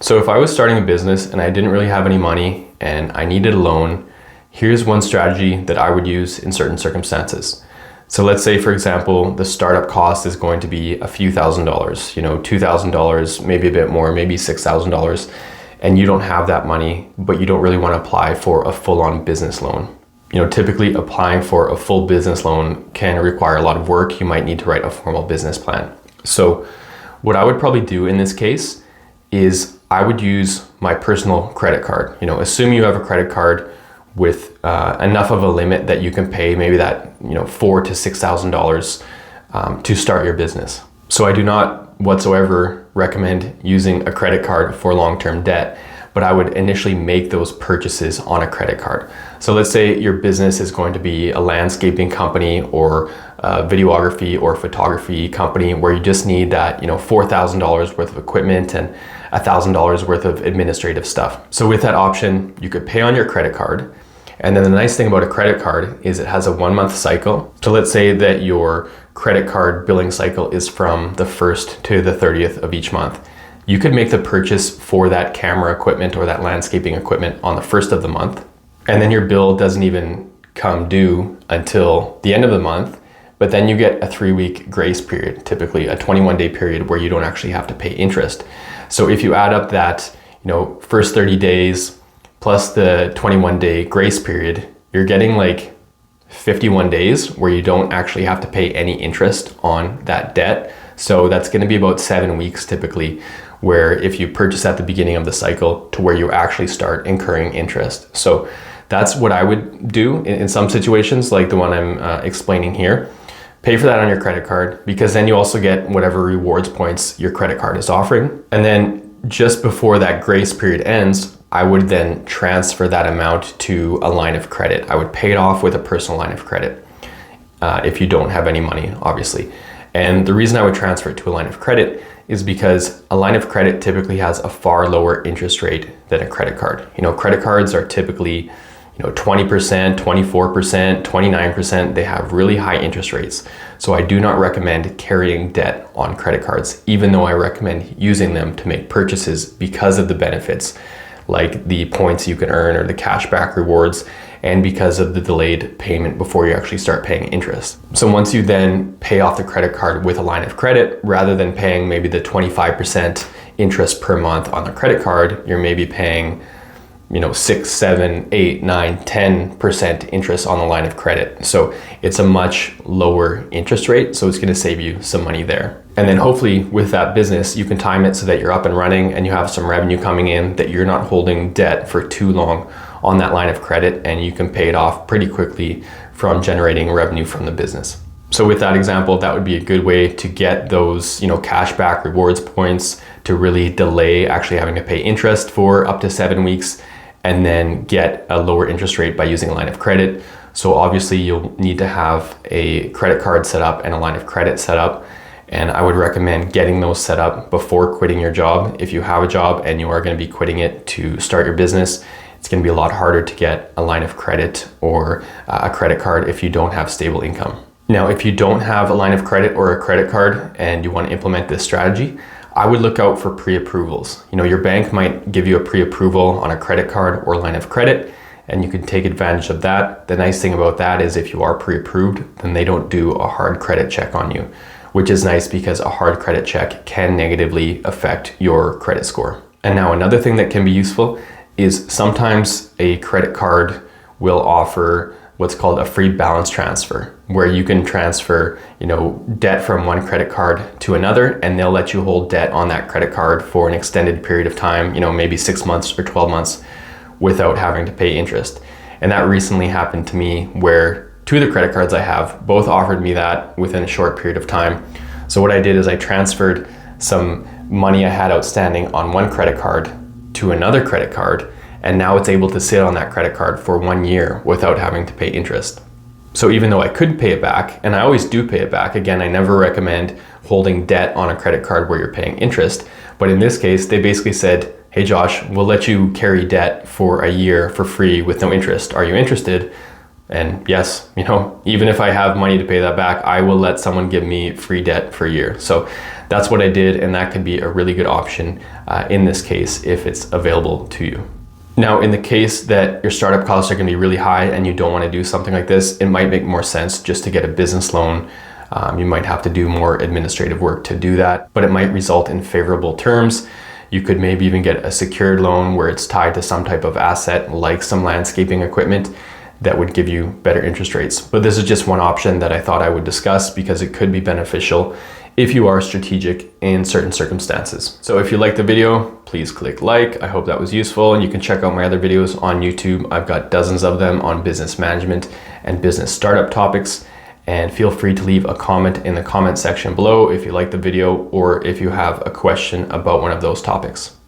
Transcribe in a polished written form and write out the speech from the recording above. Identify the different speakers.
Speaker 1: So if I was starting a business and I didn't really have any money and I needed a loan, here's one strategy that I would use in certain circumstances. So let's say, for example, the startup cost is going to be a few $1,000s, $2,000, maybe a bit more, maybe $6,000, and you don't have that money, but you don't really want to apply for a full-on business loan. Typically applying for a full business loan can require a lot of work. You might need to write a formal business plan. So what I would probably do in this case is I would use my personal credit card. Assume you have a credit card with enough of a limit that you can pay maybe that $4,000 to $6,000 to start your business. So I do not whatsoever recommend using a credit card for long-term debt, but I would initially make those purchases on a credit card. So let's say your business is going to be a landscaping company or a videography or photography company where you just need that $4,000 worth of equipment and $1,000 worth of administrative stuff. So with that option, you could pay on your credit card. And then the nice thing about a credit card is it has a 1-month cycle. So let's say that your credit card billing cycle is from the 1st to the 30th of each month. You could make the purchase for that camera equipment or that landscaping equipment on the 1st of the month. And then your bill doesn't even come due until the end of the month. But then you get a 3-week grace period, typically a 21-day period where you don't actually have to pay interest. So if you add up that, first 30 days plus the 21-day grace period, you're getting like 51 days where you don't actually have to pay any interest on that debt. So that's going to be about 7 weeks typically, where if you purchase at the beginning of the cycle to where you actually start incurring interest. So that's what I would do in some situations like the one I'm explaining here. Pay for that on your credit card, because then you also get whatever rewards points your credit card is offering. And then just before that grace period ends, I would then transfer that amount to a line of credit. I would pay it off with a personal line of credit if you don't have any money, obviously. And the reason I would transfer it to a line of credit is because a line of credit typically has a far lower interest rate than a credit card. Credit cards are typically 20%, 24%, 29%, they have really high interest rates. So I do not recommend carrying debt on credit cards, even though I recommend using them to make purchases because of the benefits, like the points you can earn or the cashback rewards, and because of the delayed payment before you actually start paying interest. So once you then pay off the credit card with a line of credit, rather than paying maybe the 25% interest per month on the credit card, you're maybe paying 6, 7, 8, 9, 10% interest on the line of credit. So it's a much lower interest rate. So it's going to save you some money there. And then hopefully with that business, you can time it so that you're up and running and you have some revenue coming in, that you're not holding debt for too long on that line of credit, and you can pay it off pretty quickly from generating revenue from the business. So with that example, that would be a good way to get those, cashback rewards points to really delay actually having to pay interest for up to 7 weeks, and then get a lower interest rate by using a line of credit. So obviously you'll need to have a credit card set up and a line of credit set up. And I would recommend getting those set up before quitting your job. If you have a job and you are going to be quitting it to start your business, it's going to be a lot harder to get a line of credit or a credit card if you don't have stable income. Now, if you don't have a line of credit or a credit card and you want to implement this strategy, I would look out for pre-approvals. Your bank might give you a pre-approval on a credit card or line of credit, and you can take advantage of that. The nice thing about that is if you are pre-approved, then they don't do a hard credit check on you, which is nice because a hard credit check can negatively affect your credit score. And now another thing that can be useful is sometimes a credit card will offer what's called a free balance transfer, where you can transfer, debt from one credit card to another, and they'll let you hold debt on that credit card for an extended period of time, maybe 6 months or 12 months without having to pay interest. And that recently happened to me, where 2 of the credit cards I have both offered me that within a short period of time. So what I did is I transferred some money I had outstanding on one credit card to another credit card, and now it's able to sit on that credit card for 1 year without having to pay interest. So even though I could pay it back, and I always do pay it back, again, I never recommend holding debt on a credit card where you're paying interest. But in this case, they basically said, hey Josh, we'll let you carry debt for a year for free with no interest. Are you interested? And yes, even if I have money to pay that back, I will let someone give me free debt for a year. So That's what I did, and that could be a really good option in this case if it's available to you. Now, in the case that your startup costs are going to be really high and you don't want to do something like this, it might make more sense just to get a business loan. You might have to do more administrative work to do that, but it might result in favorable terms. You could maybe even get a secured loan where it's tied to some type of asset, like some landscaping equipment, that would give you better interest rates. But this is just one option that I thought I would discuss because it could be beneficial if you are strategic in certain circumstances. So if you liked the video, please click like. I hope that was useful, and you can check out my other videos on YouTube. I've got dozens of them on business management and business startup topics. And feel free to leave a comment in the comment section below if you like the video or if you have a question about one of those topics.